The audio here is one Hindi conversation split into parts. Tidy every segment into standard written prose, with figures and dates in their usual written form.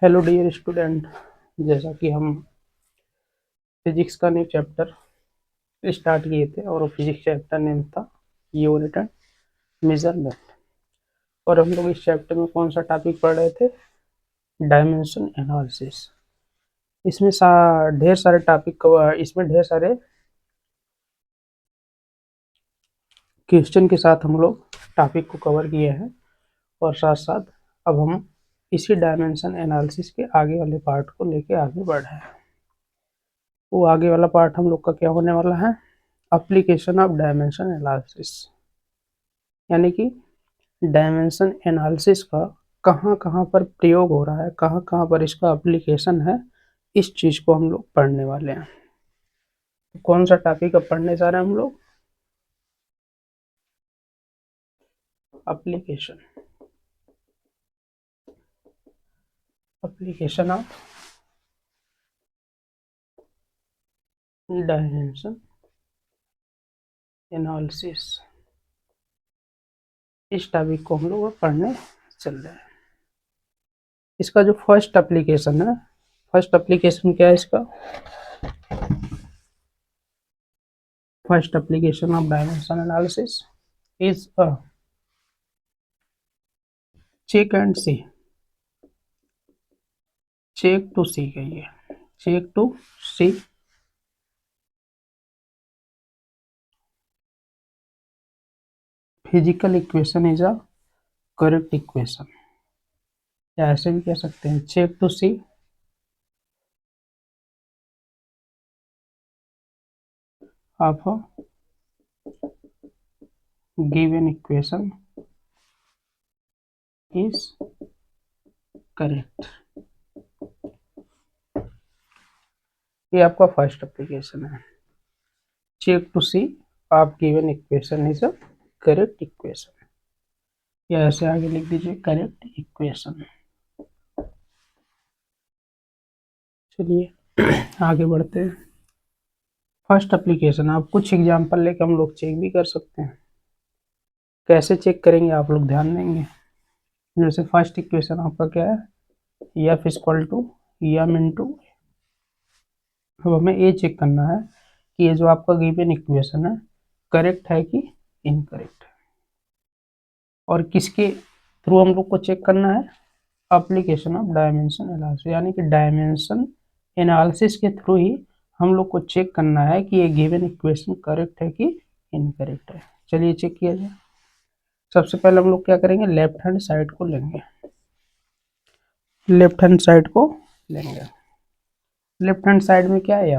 Hello dear student. जैसा कि हम फिजिक्स का न्यू चैप्टर स्टार्ट किए थे और वो फिजिक्स चैप्टर नेम था यूनिट एंड मेजरमेंट। और हम लोग इस चैप्टर में कौन सा टॉपिक पढ़ रहे थे? Dimension analysis. इसमें ढेर सारे टॉपिक इसमें ढेर सारे क्वेश्चन के साथ हम लोग टॉपिक को कवर किए हैं। और साथ साथ अब हम इसी डायमेंशन एनालिसिस के आगे वाले पार्ट को लेके आगे बढ़ रहे हैं। वो आगे वाला पार्ट हम लोग का क्या होने वाला है? एप्लीकेशन ऑफ डायमेंशन एनालिसिस, यानी कि डायमेंशन एनालिसिस का कहाँ कहाँ पर प्रयोग हो रहा है, कहाँ कहाँ पर इसका एप्लीकेशन है, इस चीज़ को हम लोग पढ़ने वाले हैं। तो कौन सा टॉपिक अब पढ़ने जा रहे हैं हम लोग? Application application of dimension analysis, इस टॉपिक को हम लोग पढ़ने चल रहे हैं। इसका जो फर्स्ट एप्लीकेशन है, फर्स्ट एप्लीकेशन क्या है इसका? First application of dimension analysis is a check and see, check to see कहिए, check to see physical equation is a correct equation, या ऐसे भी कह सकते हैं check to see of a given equation is correct. ये आपका फर्स्ट एप्लीकेशन है, check to see of given equation is a correct equation, या ऐसे आगे लिख दीजिए करेक्ट इक्वेशन। चलिए आगे बढ़ते हैं। फर्स्ट एप्लीकेशन आप कुछ एग्जांपल लेके हम लोग चेक भी कर सकते हैं। कैसे चेक करेंगे आप लोग ध्यान देंगे। जैसे फर्स्ट इक्वेशन आपका क्या है? F equal to M into. अब हमें ये चेक करना है कि ये जो आपका गिवन इक्वेशन है करेक्ट है कि इनकरेक्ट है। और किसके थ्रू हम लोग को चेक करना है? एप्लीकेशन ऑफ डायमेंशन एनालिसिस, यानी कि डायमेंशन एनालिसिस के थ्रू ही हम लोग को चेक करना है कि ये गिवन इक्वेशन करेक्ट है कि इनकरेक्ट है। चलिए चेक किया जाए। सबसे पहले हम लोग क्या करेंगे? लेफ्ट हैंड साइड को लेंगे, लेफ्ट हैंड साइड को लेंगे। लेफ्ट हैंड साइड में क्या है?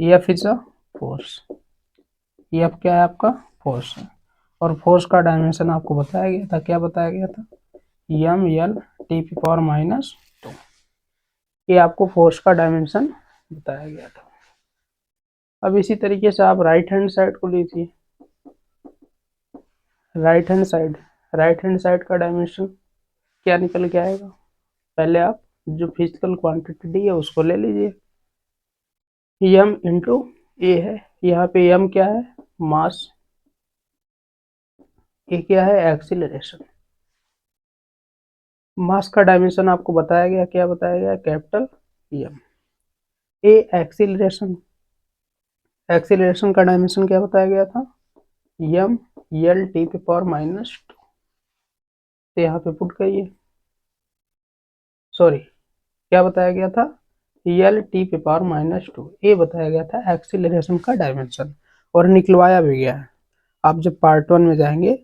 F is a force. F क्या है आपका? फोर्स है। और फोर्स का डायमेंशन आपको बताया गया था, क्या बताया गया था? एम एल टी की पावर माइनस 2। ये आपको फोर्स का डायमेंशन बताया गया था। अब इसी तरीके से आप राइट हैंड साइड को लीजिए। Right hand side, right hand side का डायमेंशन क्या निकल के आएगा? पहले आप जो फिजिकल क्वांटिटी दी है उसको ले लीजिए, एम इंटू ए है। यहाँ पे एम क्या है? मास। ए क्या है? एक्सीलरेशन। मास का डायमेंशन आपको बताया गया, क्या बताया गया? Capital M. A acceleration, acceleration का डायमेंशन क्या बताया गया था? एम एल टी पे पावर माइनस 2। तो यहाँ पे पुट करिए, सॉरी क्या बताया गया था? एल टी पे पावर माइनस 2, ये बताया गया था एक्सीलरेशन का डायमेंशन, और निकलवाया भी गया है। आप जब पार्ट 1 में जाएंगे,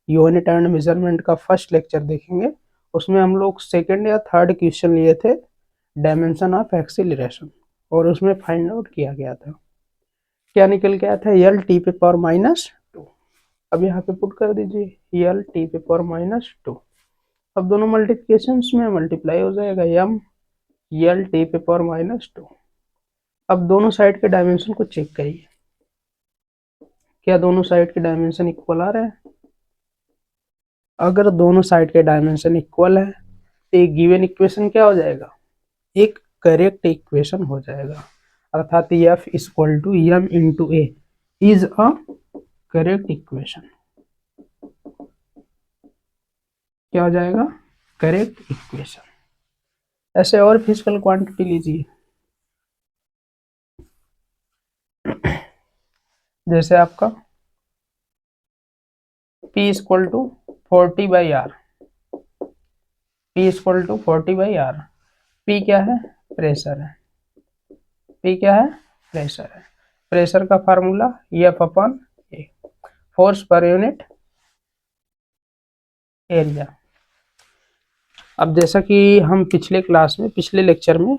यूनिट एंड मेजरमेंट का फर्स्ट लेक्चर देखेंगे, उसमें हम लोग सेकंड या थर्ड क्वेश्चन लिए थे डायमेंशन ऑफ एक्सीलरेशन, और उसमें फाइंड आउट किया गया था, क्या निकल के आया था? एल टी पे पावर माइनस 2। अब यहाँ पे पुट कर दीजिए एल टी पे पावर माइनस 2। अब दोनों मल्टीप्लिकेशन में मल्टीप्लाई हो जाएगा, एम एल टी पे पावर माइनस 2। अब दोनों साइड के डायमेंशन को चेक करिए, क्या दोनों साइड के डायमेंशन इक्वल आ रहे हैं? अगर दोनों साइड के डायमेंशन इक्वल है तो एक गिवन इक्वेशन क्या हो जाएगा? एक करेक्ट इक्वेशन हो जाएगा। अर्थात F equal to M into A is a correct equation. क्या हो जाएगा? Correct equation. ऐसे और फिजिकल क्वांटिटी लीजिए, जैसे आपका P equal to 40/R, P equal to 40/R। P क्या है? प्रेशर है। P क्या है? प्रेशर है। प्रेशर का फार्मूला F अपॉन ए, फोर्स पर यूनिट एरिया। अब जैसा कि हम पिछले क्लास में, पिछले लेक्चर में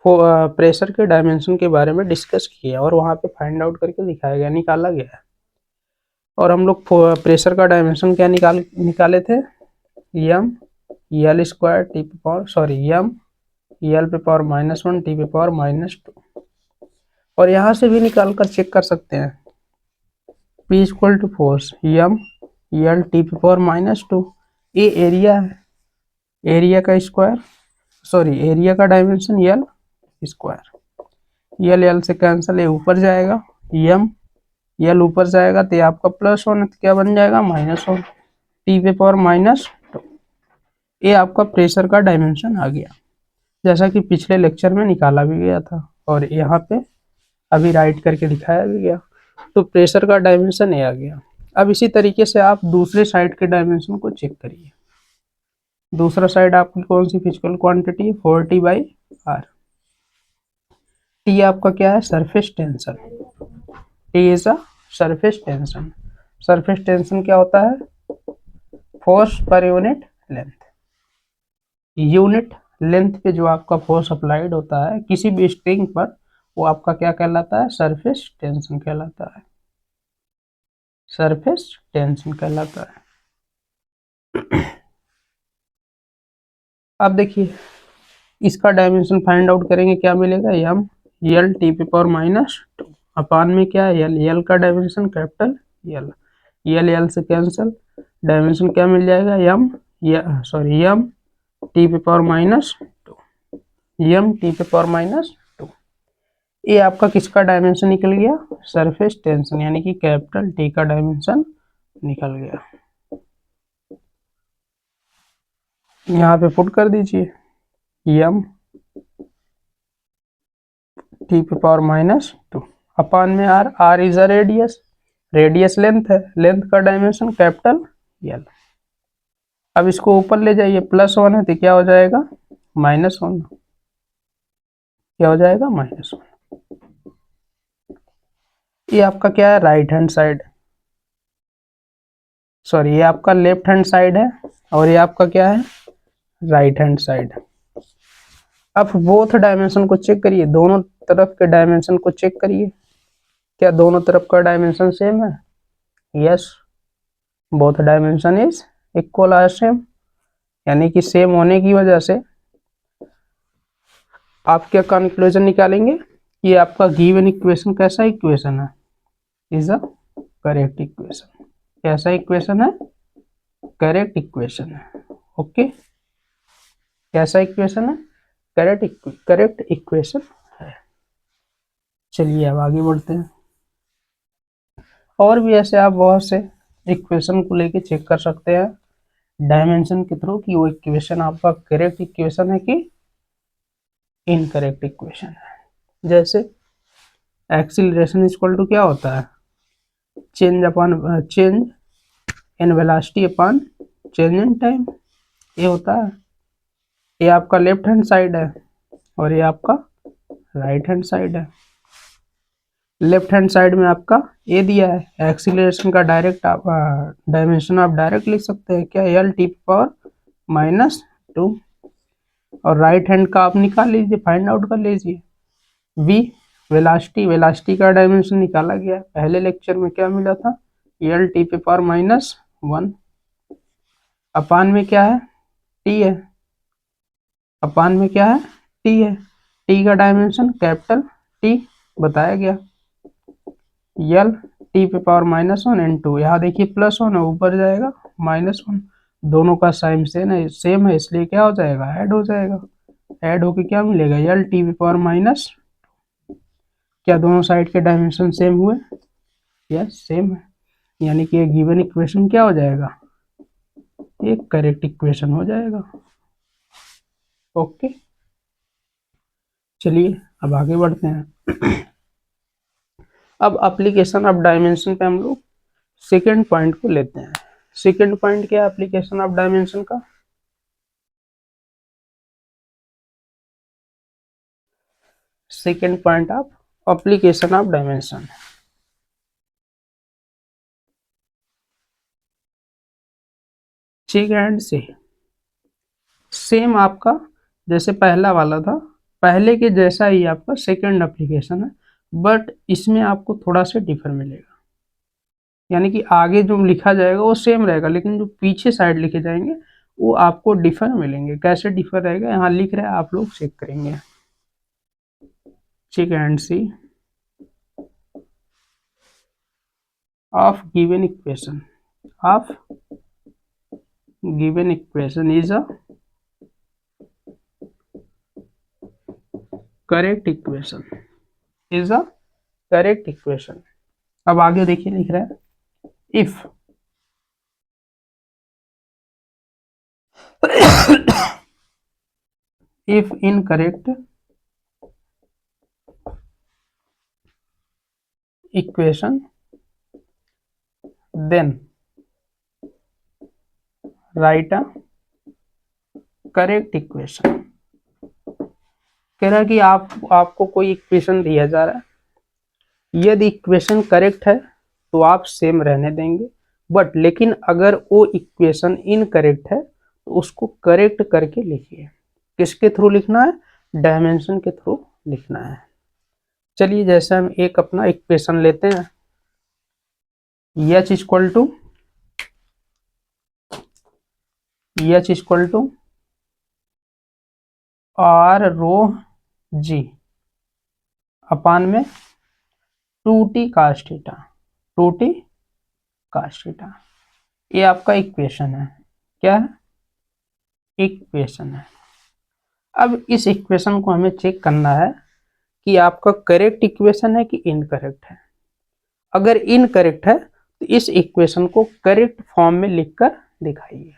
प्रेशर के डायमेंशन के बारे में डिस्कस किया और वहाँ पे फाइंड आउट करके दिखाया गया, निकाला गया। और हम लोग प्रेशर का डायमेंशन क्या निकाले थे? एम एल स्क्वायर टी पे पावर, सॉरी एम एल पे पावर -1 टी पे पावर -2। और यहाँ से भी निकाल कर चेक कर सकते हैं। P equal to force M L T पे पावर -2, ये एरिया है, एरिया का स्क्वायर, सॉरी एरिया का dimension L square. L L से कैंसिल, ये ऊपर जाएगा, एम एल ऊपर जाएगा तो ये आपका +1 तो क्या बन जाएगा? -1 टी पे पावर -2। ये आपका प्रेशर का डायमेंशन आ गया, जैसा कि पिछले लेक्चर में निकाला भी गया था और यहाँ पे अभी राइट करके दिखाया भी गया। तो प्रेशर का डायमेंशन ये आ गया। अब इसी तरीके से आप दूसरे साइड के डायमेंशन को चेक करिए। दूसरा साइड आपकी कौन सी फिजिकल क्वांटिटी? 40/R। टी आपका क्या है? Surface tension. T is a surface tension. Surface tension क्या होता है? फोर्स पर यूनिट लेंथ। यूनिट लेंथ पे जो आपका फोर्स अप्लाइड होता है किसी भी स्ट्रिंग पर, वो आपका क्या कहलाता है? सरफेस टेंशन कहलाता है। सरफेस टेंशन कहलाता है। अब देखिए, इसका डायमेंशन फाइंड आउट करेंगे, क्या मिलेगा? एम एल टी पे पावर -2 अपान में क्या है? एल, एल का dimension capital L, L L से कैंसिल, डायमेंशन क्या मिल जाएगा? एम, सॉरी एम टी पे पावर -2, एम टी पे पावर -2। ये आपका किसका डायमेंशन निकल गया? सरफेस टेंशन, यानी कि कैपिटल टी का डायमेंशन निकल गया। यहाँ पे पुट कर दीजिए, एम टी पे पावर -2 अपान में R, R is a radius, radius length है, लेंथ का डायमेंशन कैपिटल एल। अब इसको ऊपर ले जाइए, +1 है तो क्या हो जाएगा? -1। क्या हो जाएगा? -1। ये आपका क्या है? राइट हैंड साइड, सॉरी ये आपका लेफ्ट हैंड साइड है और ये आपका क्या है? Right hand side. अब बोथ डायमेंशन को चेक करिए, दोनों तरफ के डायमेंशन को चेक करिए, क्या दोनों तरफ का डायमेंशन सेम है? Yes, both dimension is equal are same, यानी कि सेम होने की वजह से आप क्या कंक्लूजन निकालेंगे? ये आपका गिवन इक्वेशन कैसा इक्वेशन है? Is a correct equation. कैसा इक्वेशन है? करेक्ट इक्वेशन है। ओके, कैसा इक्वेशन है? करेक्ट इक्वेशन है। चलिए अब आगे बढ़ते हैं। और भी ऐसे आप बहुत से इक्वेशन को लेके चेक कर सकते हैं डायमेंशन के थ्रू कि वो इक्वेशन आपका करेक्ट इक्वेशन है कि इनकरेक्ट इक्वेशन है। जैसे एक्सीलरेशन इक्वल टू क्या होता है? Change in velocity upon change in time, ये होता है। ये आपका लेफ्ट हैंड साइड है और ये आपका राइट हैंड साइड है। लेफ्ट हैंड साइड में आपका ये दिया है, एक्सीलरेशन का डायरेक्ट आप डायमेंशन आप डायरेक्ट लिख सकते हैं, क्या? L T power -2। और राइट हैंड का आप निकाल लीजिए, फाइंड आउट कर लीजिए। वी वेलोसिटी, वेलोसिटी का डायमेंशन निकाला गया पहले लेक्चर में, क्या मिला था? एल टी पे पावर -1 अपान में क्या है? टी है, अपान में क्या है? टी है। टी का डायमेंशन कैपिटल टी बताया गया, एल टी पे पावर -1 इंटू, यहाँ देखिए +1 है, ऊपर जाएगा -1, दोनों का साइन सेम है इसलिए क्या हो जाएगा? ऐड हो जाएगा। ऐड होके क्या मिलेगा? एल टी पे पावर माइनस, क्या दोनों साइड के डायमेंशन सेम हुए? यस सेम है, यानी कि ये गिवन इक्वेशन क्या हो जाएगा? एक करेक्ट इक्वेशन हो जाएगा। ओके, चलिए अब आगे बढ़ते हैं। अब एप्लीकेशन ऑफ डायमेंशन पे हम लोग सेकेंड पॉइंट को लेते हैं। सेकेंड पॉइंट क्या है एप्लीकेशन ऑफ डायमेंशन का? Second point of application of dimension, check and see. Same आपका जैसे पहला वाला था, पहले के जैसा ही आपका सेकेंड एप्लीकेशन है, बट इसमें आपको थोड़ा सा डिफर मिलेगा। यानी कि आगे जो लिखा जाएगा वो सेम रहेगा, लेकिन जो पीछे साइड लिखे जाएंगे वो आपको डिफर मिलेंगे। कैसे डिफर रहेगा, यहाँ लिख रहा है, आप लोग चेक करेंगे। Check and see of given equation of given equation is a correct equation is a correct equation। अब आगे देखिए लिख रहा है if if incorrect equation then write a correct equation। कह रहा है कि आपको कोई इक्वेशन दिया जा रहा है, यदि इक्वेशन करेक्ट है तो आप सेम रहने देंगे, बट लेकिन अगर वो इक्वेशन इनकरेक्ट है तो उसको करेक्ट करके लिखिए। किसके थ्रू लिखना है? डायमेंशन के थ्रू लिखना है। चलिए जैसे हम एक अपना इक्वेशन लेते हैं, एच इक्वल टू आर रो जी अपान में 2t cos theta, 2t cos theta. ये आपका इक्वेशन है। क्या है? इक्वेशन है। अब इस इक्वेशन को हमें चेक करना है कि आपका करेक्ट इक्वेशन है कि इनकरेक्ट है। अगर इनकरेक्ट है तो इस इक्वेशन को करेक्ट फॉर्म में लिखकर दिखाइए।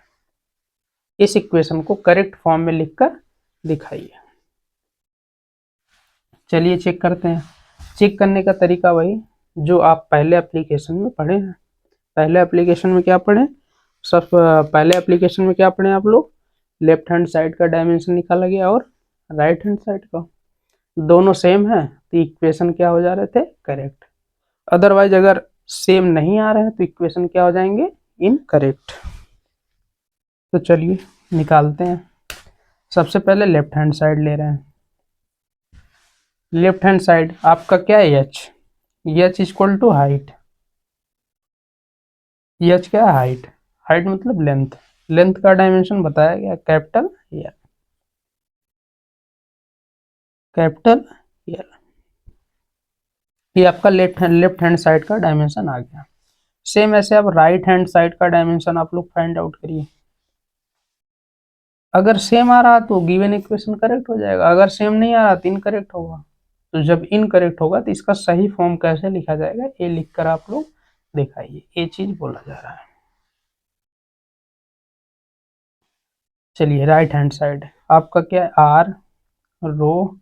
इस इक्वेशन को करेक्ट फॉर्म में लिखकर दिखाइए। चलिए चेक करते हैं। चेक करने का तरीका वही जो आप पहले एप्लीकेशन में पढ़े हैं। पहले एप्लीकेशन में क्या पढ़े? सब पहले एप्लीकेशन में क्या पढ़े आप लोग? लेफ्ट हैंड साइड का डायमेंशन निकाला गया और राइट हैंड साइड का, दोनों सेम है तो इक्वेशन क्या हो जा रहे थे? करेक्ट। अदरवाइज अगर सेम नहीं आ रहे हैं तो इक्वेशन क्या हो जाएंगे? इनकरेक्ट। तो चलिए निकालते हैं। सबसे पहले लेफ्ट हैंड साइड ले रहे हैं। लेफ्ट हैंड साइड आपका क्या है? H equal to height. H क्या है? हाइट। हाइट मतलब लेंथ। लेंथ का डायमेंशन बताया गया कैपिटल एल। Capital L. ये आपका लेफ्ट हैंड साइड का डायमेंशन आ गया। सेम ऐसे आप राइट हैंड साइड का डायमेंशन आप लोग फाइंड आउट करिए। अगर सेम आ रहा तो गिवन इक्वेशन करेक्ट हो जाएगा, अगर सेम नहीं आ रहा तो इनकरेक्ट होगा। तो जब इनकरेक्ट होगा तो इसका सही फॉर्म कैसे लिखा जाएगा ये लिखकर आप लोग दिखाइए। ये चीज बोला जा रहा है। चलिए राइट हैंड साइड आपका क्या है? आर रो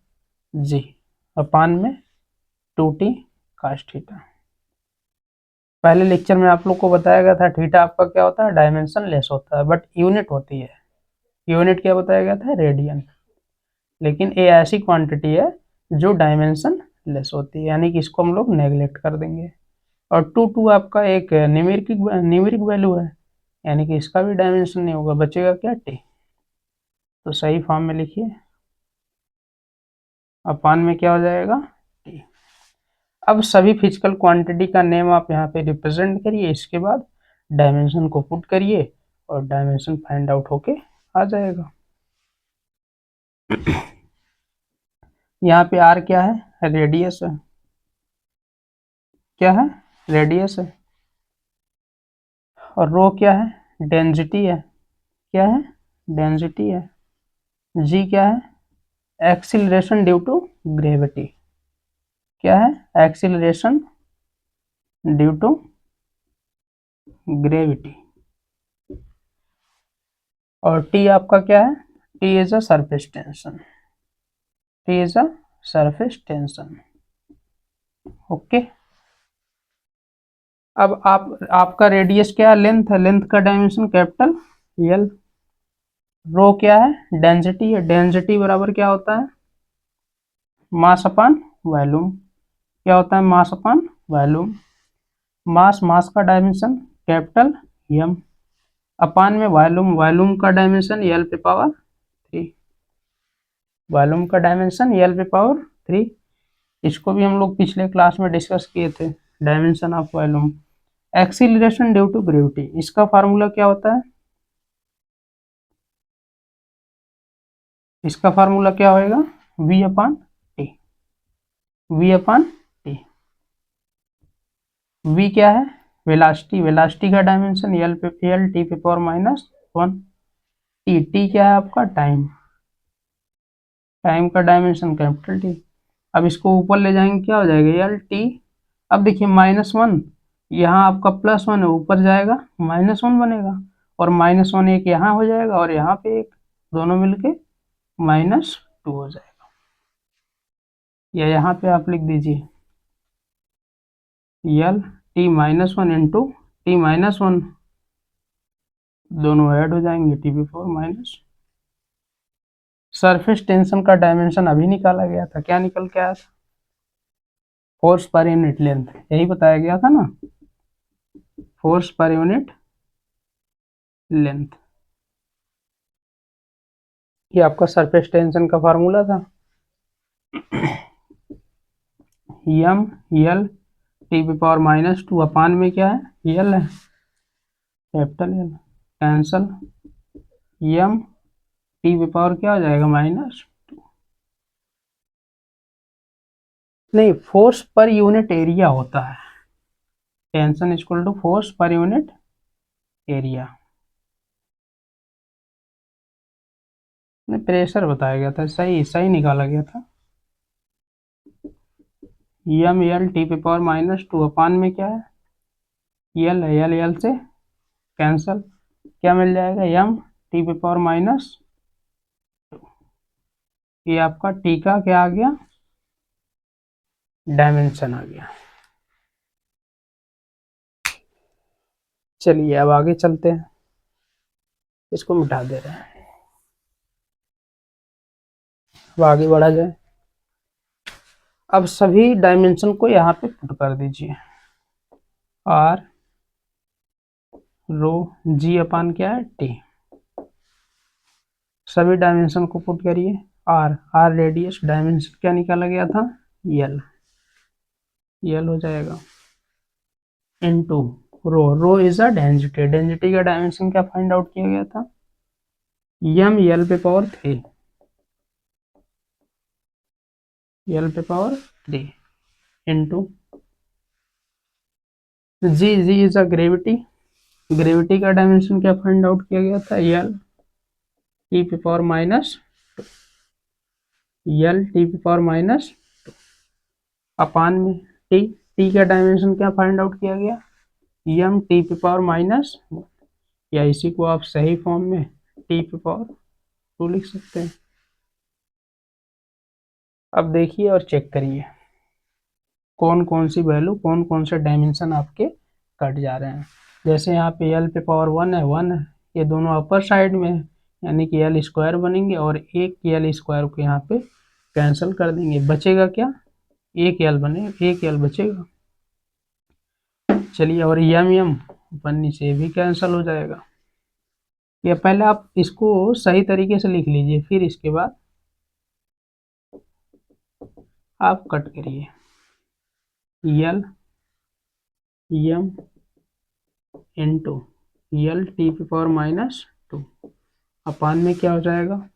जी अपान में 2t cos थीटा। पहले लेक्चर में आप लोग को बताया गया था थीटा आपका क्या होता है? डायमेंशन लेस होता है, बट यूनिट होती है। यूनिट क्या बताया गया था? रेडियन। लेकिन ये ऐसी क्वांटिटी है जो डायमेंशन लेस होती है, यानी कि इसको हम लोग नेग्लेक्ट कर देंगे। और 2 आपका एक न्यूमेरिक वैल्यू है, यानी कि इसका भी डायमेंशन नहीं होगा, बचेगा क्या? टी। तो सही फॉर्म में लिखिए, अपान में क्या हो जाएगा? टी। अब सभी फिजिकल क्वांटिटी का नेम आप यहाँ पे रिप्रेजेंट करिए, इसके बाद डायमेंशन को पुट करिए और डायमेंशन फाइंड आउट होके आ जाएगा। यहाँ पे आर क्या है? रेडियस है। क्या है? रेडियस है। और रो क्या है? डेंसिटी है। क्या है? डेंसिटी है। जी क्या है? Acceleration due to gravity. क्या है? Acceleration due to gravity. और टी आपका क्या है? T is a surface tension. T is a surface tension. Okay. अब आपका रेडियस क्या है, लेंथ है, लेंथ का डायमेंशन कैपिटल L। रो क्या है, डेंसिटी है, डेंसिटी बराबर क्या होता है, मास अपॉन वॉल्यूम। क्या होता है, मास अपॉन वॉल्यूम। मास का डायमेंशन कैपिटल M, अपान में वॉल्यूम, वॉल्यूम का डायमेंशन L पे पावर 3, वॉल्यूम का डायमेंशन L पे पावर 3। इसको भी हम लोग पिछले क्लास में डिस्कस किए थे, dimension of volume. Acceleration due to gravity, इसका फार्मूला क्या होता है, इसका फार्मूला क्या होएगा, V upon T. V upon T, V क्या है, वेलासिटी, वेलासिटी का डायमेंशन L टी पे पावर -1। टी क्या है आपका, टाइम, टाइम का डायमेंशन कैपिटल T। अब इसको ऊपर ले जाएंगे क्या हो जाएगा, L T। अब देखिए -1, यहाँ आपका +1 है, ऊपर जाएगा -1 बनेगा, और -1 एक यहाँ हो जाएगा और यहाँ पे एक, दोनों मिलके -2 हो जाएगा। या यहाँ पे आप लिख दीजिए L T -1 इंटू T-1, दोनों ऐड हो जाएंगे T⁴। सरफेस टेंशन का डायमेंशन अभी निकाला गया था, क्या निकल के आया था, फोर्स पर यूनिट लेंथ, यही बताया गया था ना, फोर्स पर यूनिट लेंथ। ये आपका सरफेस टेंशन का फार्मूला था। M T⁻², अपान में क्या है, L है, capital L, cancel, M T⁻, क्या हो जाएगा, -2। नहीं, फोर्स पर यूनिट एरिया होता है, टेंशन इक्वल टू फोर्स पर यूनिट एरिया। प्रेशर बताया गया था, सही सही निकाला गया था। M L T⁻², अपान में क्या है, L है, L से कैंसल, क्या मिल जाएगा, M T⁻²। ये आपका T का क्या आ गया, डायमेंशन आ गया। चलिए अब आगे चलते हैं, इसको मिटा दे रहे हैं, अब आगे बढ़ा जाए। अब सभी डायमेंशन को यहाँ पे पुट कर दीजिए, R रो G अपान क्या है, T। सभी डायमेंशन को पुट करिए, R रेडियस, डायमेंशन क्या निकाला गया था, L हो जाएगा, into rho is a density, density का डायमेंशन क्या फाइंड आउट किया गया था, M L पे पावर 3, L पे power 3 into G is a gravity, gravity का डायमेंशन क्या फाइंड आउट किया गया था, L T पे पावर -2, अपान में T का डायमेंशन क्या फाइंड आउट किया गया, M T पे पावर -1, या इसी को आप सही फॉर्म में T पे पावर 2 लिख सकते हैं। अब देखिए और चेक करिए कौन कौन सी वैल्यू, कौन कौन से डायमेंशन आपके कट जा रहे हैं। जैसे यहाँ पे L पे पावर 1 है, ये दोनों अपर साइड में है, यानी कि L² बनेंगे, और एक L² को यहाँ पे कैंसिल कर देंगे, बचेगा क्या, एक L बने, एक L बचेगा। चलिए, और M ऊपर नीचे भी कैंसिल हो जाएगा। या पहले आप इसको सही तरीके से लिख लीजिए, फिर इसके बाद आप कट करिए, L M into L T पे पावर -2, अपान में क्या हो जाएगा,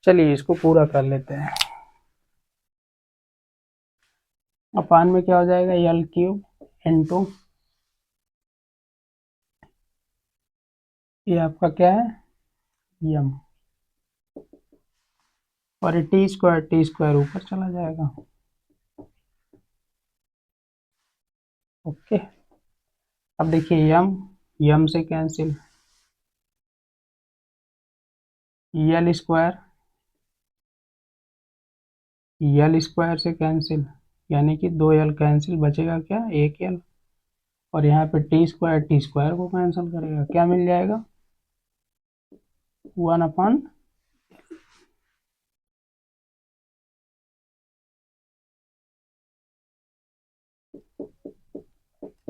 चलिए इसको पूरा कर लेते हैं, अपान में क्या हो जाएगा, L³ इंटू ये आपका क्या है, यम, और ये टी स्क्वायर ऊपर चला जाएगा। ओके, अब देखिए यम, यम से कैंसिल, यल स्क्वायर, यल स्क्वायर से कैंसिल, यानी कि दो यल कैंसिल, बचेगा क्या, एक यल, और यहाँ पे टी स्क्वायर को कैंसिल करेगा, क्या मिल जाएगा, 1/,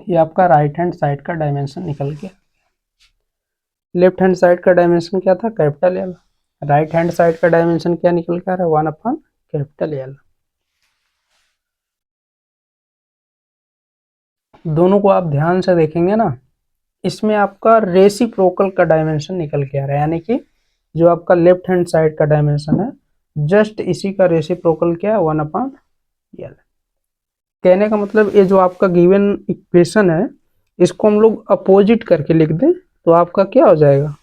ये आपका राइट हैंड साइड का डायमेंशन निकल गया। लेफ्ट हैंड साइड का डायमेंशन क्या था, capital L, right hand side का डायमेंशन क्या निकल कर रहा है, 1/, दोनों को आप ध्यान से देखेंगे ना, इसमें आपका रेसिप्रोकल का डायमेंशन निकल के आ रहा है, यानी कि जो आपका लेफ्ट हैंड साइड का डायमेंशन है, जस्ट इसी का रेसिप्रोकल क्या है, 1/, कहने का मतलब ये जो आपका गिवन इक्वेशन है, इसको हम लोग अपोजिट करके लिख दें तो आपका क्या हो जाएगा,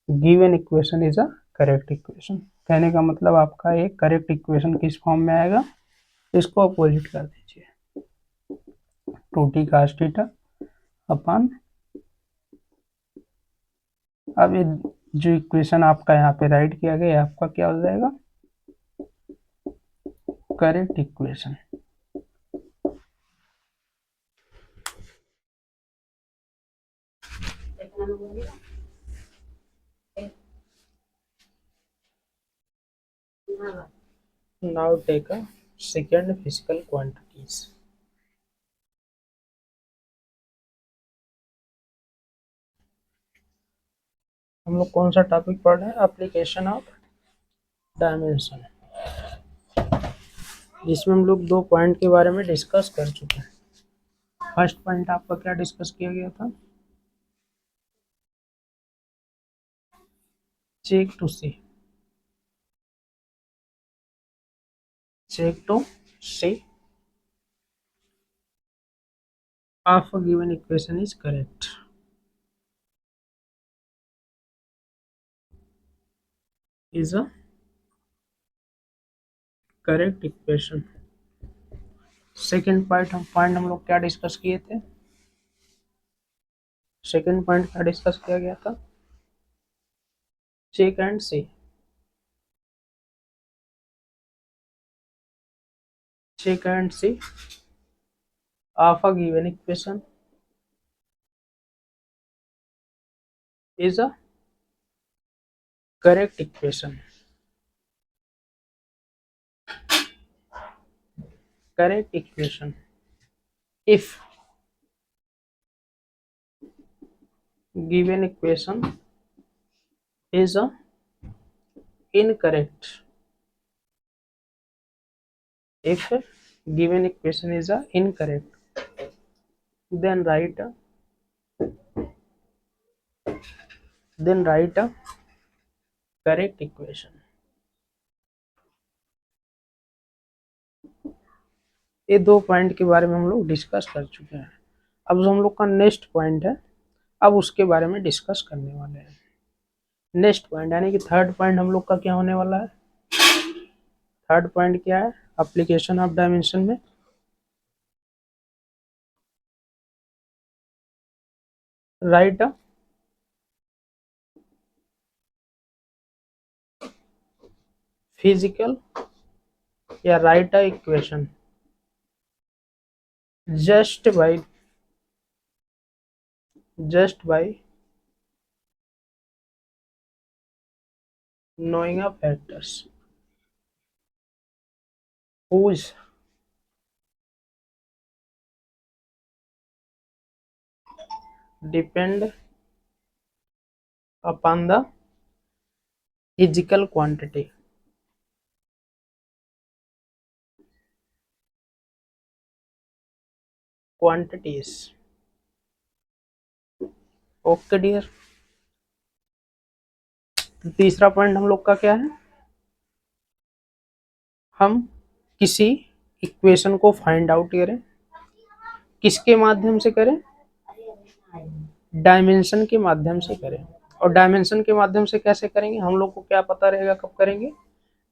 given equation is a correct equation. कहने का मतलब आपका एक करेक्ट इक्वेशन किस फॉर्म में आएगा, इसको अपोजिट कर दीजिए, 2t cos थीटा अपन, अब ये जो इक्वेशन आपका यहाँ पे राइट किया गया, आपका क्या हो जाएगा, correct equation. Now take a second physical quantities. हम लोग कौन सा टॉपिक पढ़ रहे हैं, एप्लीकेशन ऑफ डायमेंशन, जिसमें हम लोग दो पॉइंट के बारे में डिस्कस कर चुके हैं। फर्स्ट पॉइंट आपका क्या डिस्कस किया गया था, check to see, check to see of a given equation is correct, is a correct equation। Second point हम लोग क्या डिस्कस किए थे, सेकेंड पॉइंट क्या डिस्कस किया गया था, check and see, check and see of a given equation is a correct equation, correct equation if given equation is a incorrect, if given equation is a incorrect, then write a correct equation। ये दो पॉइंट के बारे में हम लोग डिस्कस कर चुके हैं। अब जो हम लोग का नेक्स्ट पॉइंट है, अब उसके बारे में डिस्कस करने वाले हैं। नेक्स्ट पॉइंट यानी कि थर्ड पॉइंट हम लोग का क्या होने वाला है, थर्ड पॉइंट क्या है, एप्लीकेशन ऑफ डायमेंशन में राइट अ फिजिकल या right a equation just by knowing a factors whose depend upon the physical quantities। Okay dear, तो तीसरा पॉइंट हम लोग का क्या है, हम किसी इक्वेशन को फाइंड आउट करें, किसके माध्यम से करें, डायमेंशन के माध्यम से करें। और डायमेंशन के माध्यम से कैसे करेंगे, हम लोग को क्या पता रहेगा कब करेंगे,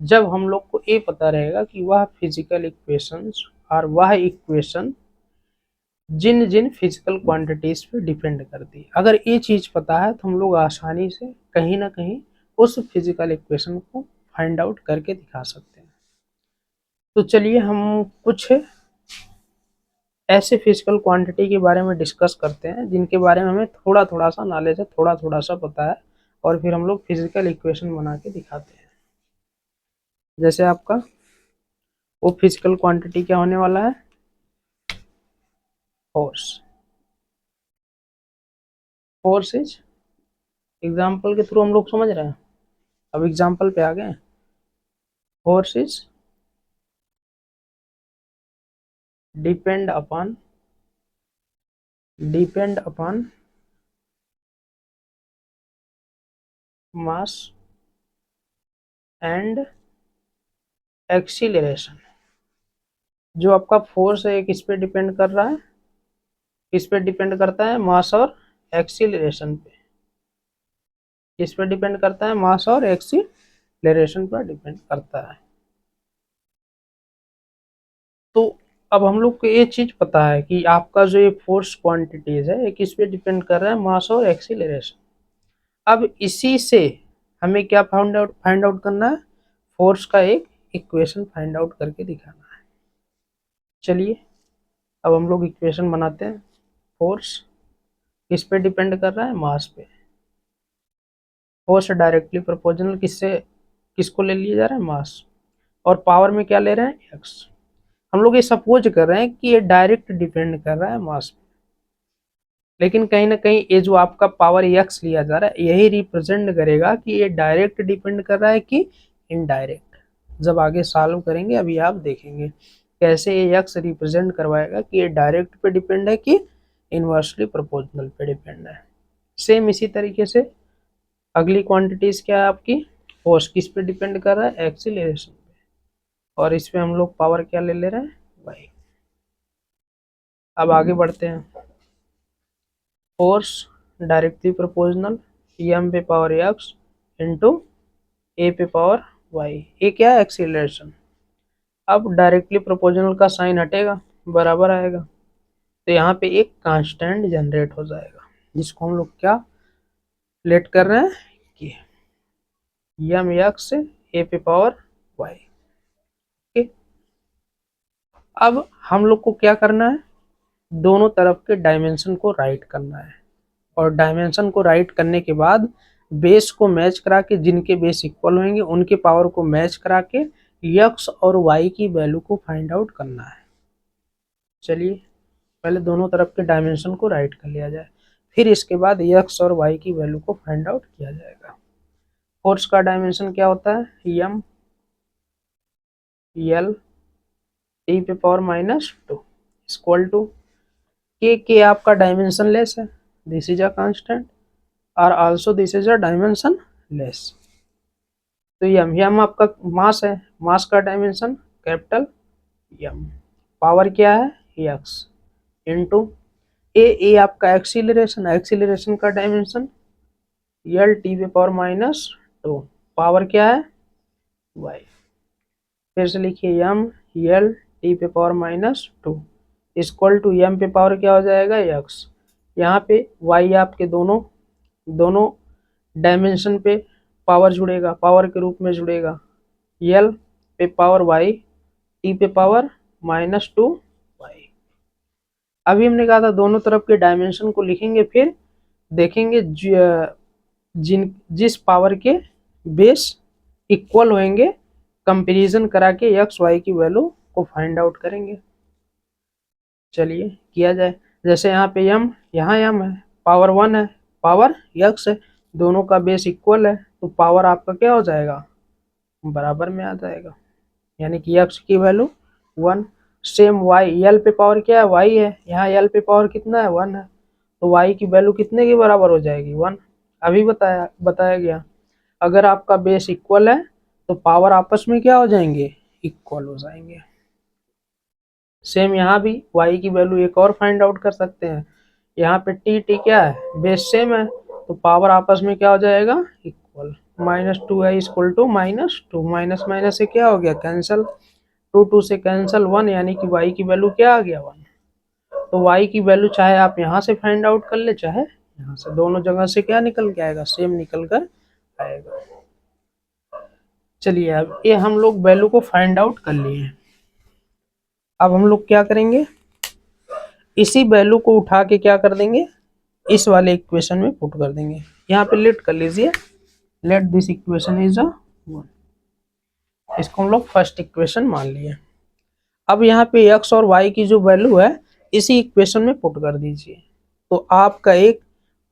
जब हम लोग को ये पता रहेगा कि वह फिजिकल इक्वेशंस और वह इक्वेशन जिन जिन फिजिकल क्वांटिटीज पे डिपेंड करती है। अगर ये चीज पता है तो हम लोग आसानी से कहीं ना कहीं उस फिजिकल इक्वेशन को फाइंड आउट करके दिखा सकते हैं। तो चलिए हम कुछ ऐसे फिजिकल क्वांटिटी के बारे में डिस्कस करते हैं जिनके बारे में हमें थोड़ा थोड़ा सा नॉलेज है, थोड़ा थोड़ा सा पता है, और फिर हम लोग फिजिकल इक्वेशन बना के दिखाते हैं। जैसे आपका वो फिजिकल क्वांटिटी क्या होने वाला है, फोर्स। फोर्स इज, एग्जाम्पल के थ्रू हम लोग समझ रहे हैं, अब एग्जाम्पल पे आ गए। Force is depend upon mass and acceleration. जो आपका फोर्स है किस पे डिपेंड कर रहा है, किस पे डिपेंड करता है, मास और एक्सीलरेशन पे। किस पे डिपेंड करता है, मास और एक्सीलरेशन पर डिपेंड करता है। तो अब हम लोग को ये चीज पता है कि आपका जो ये फोर्स क्वांटिटीज है ये किस पे डिपेंड कर रहा है, मास और एक्सीलरेशन। अब इसी से हमें क्या फाइंड आउट करना है, फोर्स का एक इक्वेशन फाइंड आउट करके दिखाना है। चलिए अब हम लोग इक्वेशन बनाते हैं। फोर्स किस पे डिपेंड कर रहा है, मास पे। फोर्स डायरेक्टली प्रोपोर्शनल किससे, किसको ले लिया जा रहा है, मास। और पावर में क्या ले रहे हैं, एक्स। हम लोग ये सपोज कर रहे हैं कि ये डायरेक्ट डिपेंड कर रहा है मास पे, लेकिन कहीं ना कहीं ये जो आपका पावर एक्स लिया जा रहा है यही रिप्रेजेंट करेगा कि ये डायरेक्ट डिपेंड कर रहा है कि इनडायरेक्ट। जब आगे सॉल्व करेंगे अभी आप देखेंगे कैसे ये एक्स रिप्रेजेंट करवाएगा कि ये डायरेक्ट पे डिपेंड है कि इनवर्सली प्रोपोर्शनल पे डिपेंड है। सेम इसी तरीके से अगली क्वांटिटीज क्या है आपकी, फोर्स किस पे डिपेंड कर रहा है, एक्सीलरेशन पे। और इसमें हम लोग पावर क्या ले रहे हैं, वाई। अब आगे बढ़ते हैं। फोर्स डायरेक्टली प्रोपोर्शनल एम पे पावर एक्स इंटू ए पे पावर वाई, ये क्या है, एक्सीलरेशन। अब डायरेक्टली प्रोपोर्शनल का साइन हटेगा, बराबर आएगा, तो यहाँ पे एक कांस्टेंट जनरेट हो जाएगा जिसको हम लोग क्या लेट कर रहे हैं कि एम एक्स ए पे पावर वाई। ठीक, अब हम लोग को क्या करना है, दोनों तरफ के डायमेंशन को राइट करना है। और डायमेंशन को राइट करने के बाद बेस को मैच करा के, जिनके बेस इक्वल होंगे उनके पावर को मैच करा के एक्स और वाई की वैल्यू को फाइंड आउट करना है। चलिए पहले दोनों तरफ के डायमेंशन को राइट कर लिया जाए, फिर इसके बाद एक्स और वाई की वैल्यू को फाइंड आउट किया जाएगा। फोर्स का डायमेंशन क्या होता है, एम एल टी पे पावर -2 इक्वल टू के आपका डायमेंशन लेस है, दिस इज अ कांस्टेंट, और also this is a dimension less. तो एम आपका मास है, मास का डायमेंशन कैपिटल एम, पावर क्या है एक्स, इंटू ए आपका एक्सीलरेशन, एक्सीलरेशन का डायमेंशन एल टी पे पावर -2, पावर क्या है वाई। फिर से लिखिए एम एल टी पे पावर -2 इक्वल टू एम पे पावर क्या हो जाएगा एक्स। यहाँ पे वाई आपके दोनों दोनों डायमेंशन पे पावर जुड़ेगा, पावर के रूप में जुड़ेगा, एल पे पावर वाई टी पे पावर -2 वाई। अभी हमने कहा था दोनों तरफ के डायमेंशन को लिखेंगे, फिर देखेंगे जिस पावर के बेस इक्वल होंगे कंपैरिजन करा के एक्स वाई की वैल्यू को फाइंड आउट करेंगे। चलिए किया जाए। जैसे यहाँ पे एम, यहाँ एम है, पावर 1 है, पावर एक्स है, दोनों का बेस इक्वल है, तो पावर आपका क्या हो जाएगा, बराबर में आ जाएगा, यानी कि एक्स की वैल्यू 1। सेम वाई, एल पे पावर क्या है, वाई है, यहाँ एल पे पावर कितना है 1 है, तो वाई की वैल्यू कितने की बराबर हो जाएगी 1। अभी बताया गया अगर आपका बेस इक्वल है तो पावर आपस में क्या हो जाएंगे, इक्वल हो जाएंगे। सेम यहाँ भी y की वैल्यू एक और फाइंड आउट कर सकते हैं, यहाँ पे टी टी क्या है, बेस सेम है, तो पावर आपस में क्या हो जाएगा, equal. -2i equal to -2, minus minus से क्या हो गया, कैंसिल, 2 से कैंसिल 1, यानी कि y की वैल्यू क्या आ गया, 1। तो y की वैल्यू चाहे आप यहाँ से फाइंड आउट कर ले, चाहे यहाँ से, दोनों जगह से क्या निकल के आएगा, सेम निकल कर आएगा। चलिए अब ये हम लोग वैल्यू को फाइंड आउट कर लिए। अब हम लोग क्या करेंगे, इसी वैल्यू को उठा के क्या कर देंगे, इस वाले इक्वेशन में पुट कर देंगे। यहाँ पे लेट कर लीजिए, लेट दिस इक्वेशन इज अ 1, इसको हम लोग फर्स्ट इक्वेशन मान लिए। अब यहाँ पे x और y की जो वैल्यू है इसी इक्वेशन में पुट कर दीजिए, तो आपका एक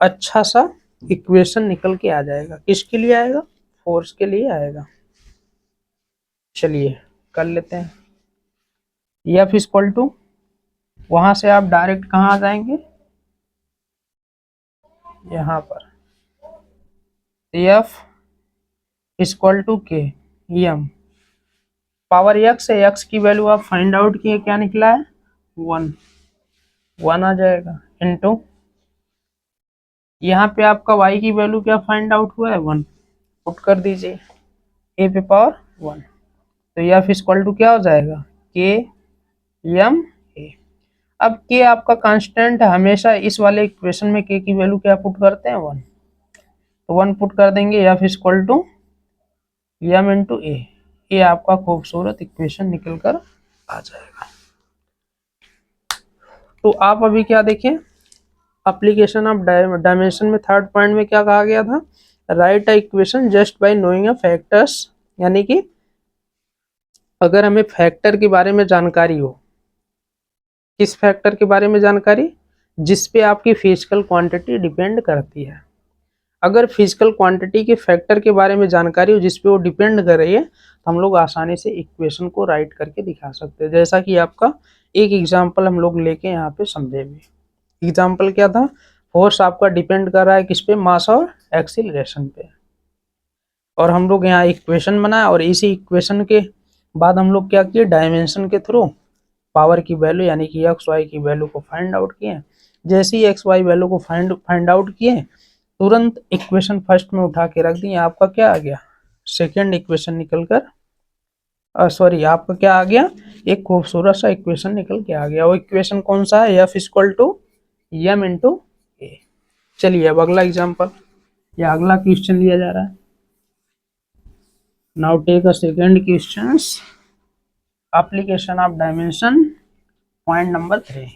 अच्छा सा इक्वेशन निकल के आ जाएगा। किसके लिए आएगा, फोर्स के लिए आएगा। चलिए कर लेते हैं। F इक्वल टू, वहां से आप डायरेक्ट कहाँ आ जाएंगे, यहाँ पर F इक्वल टू के एम, पावर x है, x की वैल्यू आप फाइंड आउट किए, क्या निकला है, 1, 1 आ जाएगा, इनटू यहाँ पे आपका y की वैल्यू क्या फाइंड आउट हुआ है, 1, पुट कर दीजिए a पे पावर 1, तो F इक्वल टू क्या हो जाएगा, के एम ए। अब के आपका कांस्टेंट है, हमेशा इस वाले इक्वेशन में के की वैल्यू क्या पुट करते हैं, 1, तो 1 पुट कर देंगे, F equal to M into A. ये आपका खूबसूरत इक्वेशन निकल कर आ जाएगा। तो आप अभी क्या देखें, एप्लीकेशन ऑफ डायमेंशन में थर्ड पॉइंट में क्या कहा गया था, right a equation just by knowing a factors, यानी कि अगर हमें फैक्टर के बारे में जानकारी हो, किस फैक्टर के बारे में जानकारी, जिस पे आपकी फिजिकल क्वांटिटी डिपेंड करती है। अगर फिजिकल क्वांटिटी के फैक्टर के बारे में जानकारी हो जिस पे वो डिपेंड कर रही है, तो हम लोग आसानी से इक्वेशन को राइट करके दिखा सकते हैं। जैसा कि आपका एक एग्जांपल हम लोग लेके यहाँ पे समझेंगे। एग्जांपल क्या था, फोर्स आपका डिपेंड कर रहा है किस पे, मास और एक्सीलरेशन पे, और हम लोग यहाँ इक्वेशन बनाया, और इसी इक्वेशन के बाद हम लोग क्या किए, डायमेंशन के थ्रू पावर की वैल्यू यानी कि एक्स वाई की वैल्यू को फाइंड आउट किए। जैसे ही एक्स वाई वैल्यू को फाइंड आउट किए, तुरंत इक्वेशन फर्स्ट में उठा के रख दिए, आपका क्या आ गया, सेकेंड इक्वेशन निकल कर, सॉरी आपका क्या आ गया, एक खूबसूरत सा इक्वेशन निकल के आ गया। वो इक्वेशन कौन सा है, F equal to M into A. चलिए अब अगला एग्जांपल या अगला क्वेश्चन लिया जा रहा है। Now take a second questions, application of dimension, point number 3।